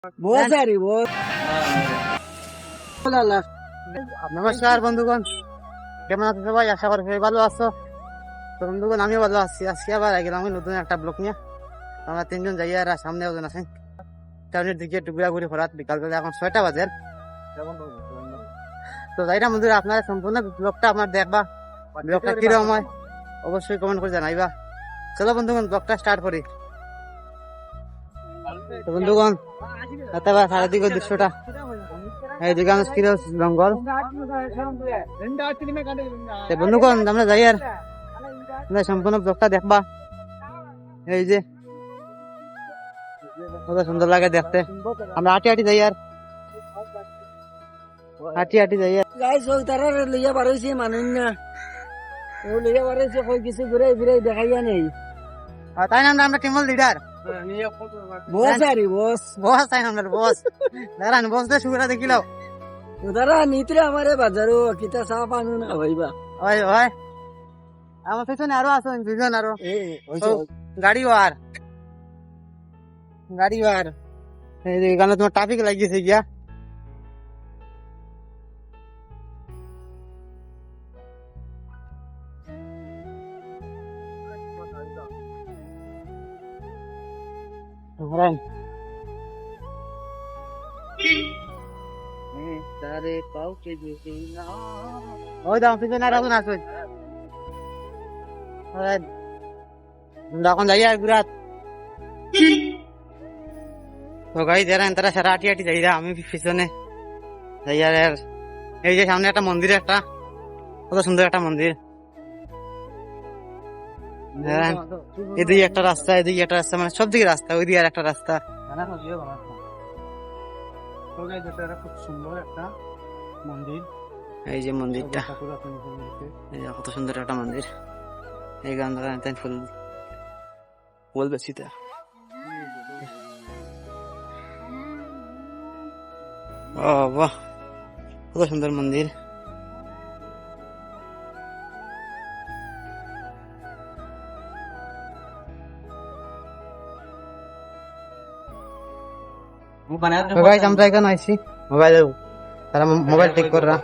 बहुत सारी बहुत নমস্কার বন্ধুগণ, কেমন আছো সবাই? আশা করি সবাই ভালো আছো। তো বন্ধুগণ, আমিও ভালো আছি। আজকে আবার গেলাম আমি নতুন একটা ব্লক নিয়ে। আমরা তিনজন যাই আর সামনে ওজন আছেন টাউনের দিকে একটু ঘোরাঘুরি করার। বিকালবেলা এখন 6টা বাজে। তো যাইরা বন্ধুরা, আপনারা সম্পূর্ণ ব্লগটা আপনার দেখবা। ব্লগটা কিরকম হয় অবশ্যই কমেন্ট করে জানাইবা। চলো বন্ধুগণ, ব্লগটা স্টার্ট করি। তো বন্ধুগণ, চারিদিকের দৃশ্যটা, এইদিকে আমার জঙ্গল। বন্ধুগণ, আমরা যাই আর সম্পূর্ণ ব্লগটা দেখবা। এই যে কত সুন্দর লাগে দেখতে। আমরা হাঁটি হাঁটি যাই আর হাঁটি হাঁটি যাই আর গাইস ওই তারা লইয়া বারইছে মানুন না ও লইয়া বারইছে কই কিছু ঘুরে ফিরে দেখাইয়া নেই। তাই না, আমরা টিমল লিডার बहुत सारी बॉस বস। তাই না, আমরা বস। দাঁড়ান, বসতে শুরুটা দেখিল। उधरा नीतरे हमारे बाजारो किता साफ आनु ना भाईबा ওই ওই আমার পেছনে আরো আছেন দুজন আরো। ए তো গাড়ি ওয়ার এই যে এখানে তোমার ট্রাফিক লাগিয়েছে গিয়া। ধরেন তারে পাউকে দিছি না। ওই দাও পিছনে আর আছেন আসুন। এখন যাই আর গুরাত। তো গাড়ি যারা তারা সারা আটি আটি যাই, আমি পিছনে যাই আর এই যে সামনে একটা মন্দির, একটা কত সুন্দর একটা মন্দির। এদিকে একটা রাস্তা, এদিকে একটা রাস্তা, মানে সব দিকে রাস্তা। ওইদিকে আর একটা রাস্তা। খুব সুন্দর একটা মন্দির। এই যে মন্দিরটা, এই যে কত সুন্দর একটা মন্দির। এই গান ফুল ফুল বেশিতে। ও বাহ, কত সুন্দর মন্দির। আমরা এখানে আইছি মোবাইল, তারা মোবাইল ঠিক করা।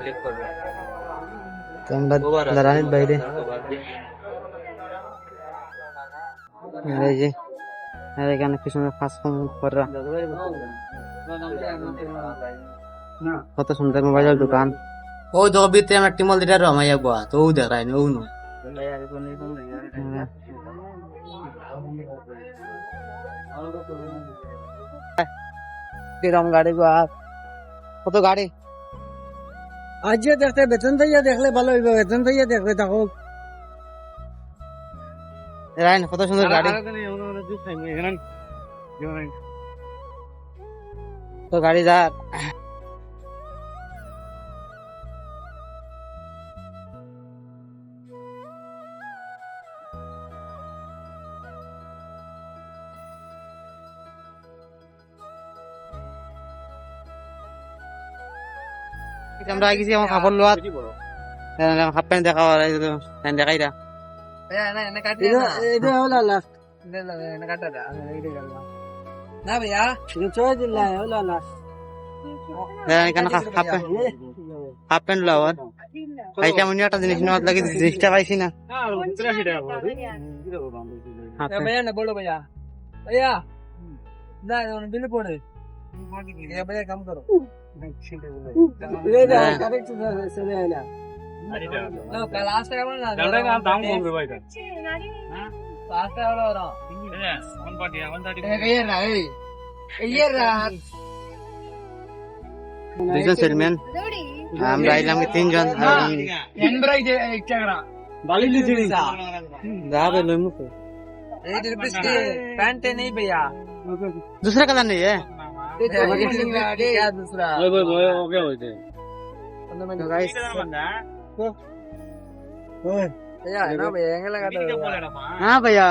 তো আমরা দাঁড়ানির বাইরে এই যে এখানে পিছনে ফাঁস করা, কত সুন্দর মোবাইলের দোকান। ও দবিতে আমার টিমল দিটার রমাইয়া বাহ, তো ও দেখায় নো নো কিরম গাড়ি গো। কত গাড়ি आज ये देखते बेतन थैया देख ले ভালো হইবে। বেতন থইয়া দেখবে দেখো রাইন, কত সুন্দর গাড়ি। তো গাড়ি যা আমরা গেছি আমার কাপড় লোয়া, হাফ প্যান্ট দেখা দেখাই রা। এটা হলো লাস্ট না ভাইয়া এটা চলে দিলা হলো লাস্ট এখানে হাফ প্যান্ট লোয়ার ভাই কেমন একটা জিনিস নেওয়ার লাগে, জিনিসটা পাইছি না। भैया ना बोलो भैया भैया ना बिल पड़े भैया काम करो लास्ट टाइम ना दाम कम रे भाई लास्ट टाइम वाला वन पार्टी 130 ये रहा ये रहा দুজন সেলম্যান, আমরা আইলাম তিনজন। एनब्राइट एक्स्ट्रा बाली लीजिए যা বেলো মুখে 8 रुपीस के पैंट नहीं भैया दूसरा कलर नहीं है। क्या दूसरा हो गया होते तो गाइस भैया है ना भैया एंगल लगा दो हाँ भैया,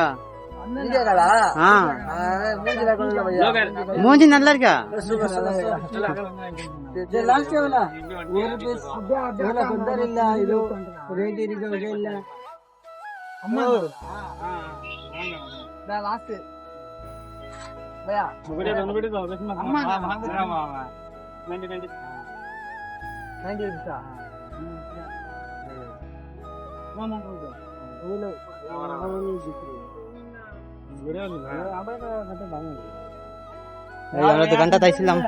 नहीं लगा हाँ नहीं लगा भैया मोजी नल्लर क्या ये लास्ट वाला ये रुपीस वाला अंदर ಇಲ್ಲ ಇದು ರೇಟ್ ಇರಿಗೆ ಇಲ್ಲ ಅಮ್ಮ ನಾ ಲಾಸ್ಟ್ আমরা দোকানটা চাইছিলাম,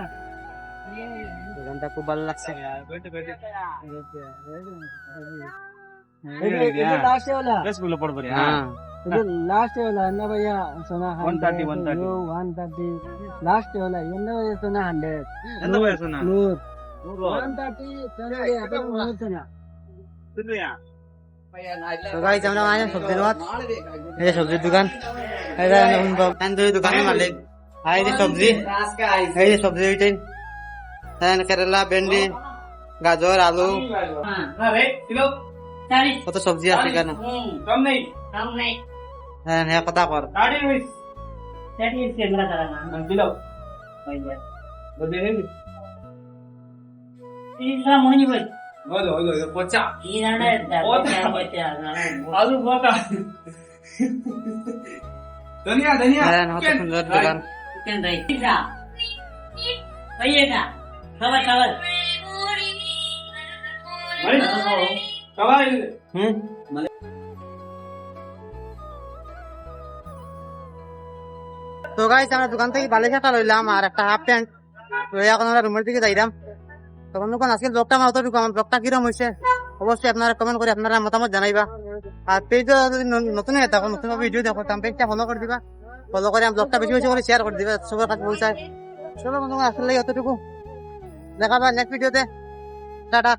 দোকানটা খুব ভালো লাগছে। হ্যাঁ लास्ट वाला है ना भैया सोना 130 लास्ट वाला ये ना भैया सोना 100 नूर 130 चले अपन नूर सोना তো গাইস আমরা আইলাম সবজির দোকান, এই যে সবজির দোকান, এই যে তন্দুরি দোকানের মালিক, এই যে সবজি, এই যে সবজি উঠেন, কেরালা, ভেন্ডি, গাজর, আলু, কত সবজি আছে কেন হ্যাঁ হ্যাঁ কথা কর। হ্যাঁ কত সুন্দর দোকান। হুম তো গাইস আমরা দোকান থেকে বালিশ একটা লইলাম আর একটা হাফ প্যান্ট লই, এখন আমরা রুমের দিকে যাইলাম। তখন দোকান আজকে ব্লগটা আমার অতটুকু, আমার ব্লগটা কিরম হয়েছে অবশ্যই আপনারা কমেন্ট করে আপনারা মতামত জানাইবা। আর পেজটা যদি নতুন হয়ে থাকো, নতুন ভিডিও দেখো, তাম পেজটা ফলো করে দিবা, ফলো করে ব্লগটা বেশি বেশি করে শেয়ার করে দিবা, সবার কাছে পৌঁছায়। চলো বন্ধুগণ আসলে অতটুকু, দেখা পাই নেক্সট ভিডিওতে, টাটা।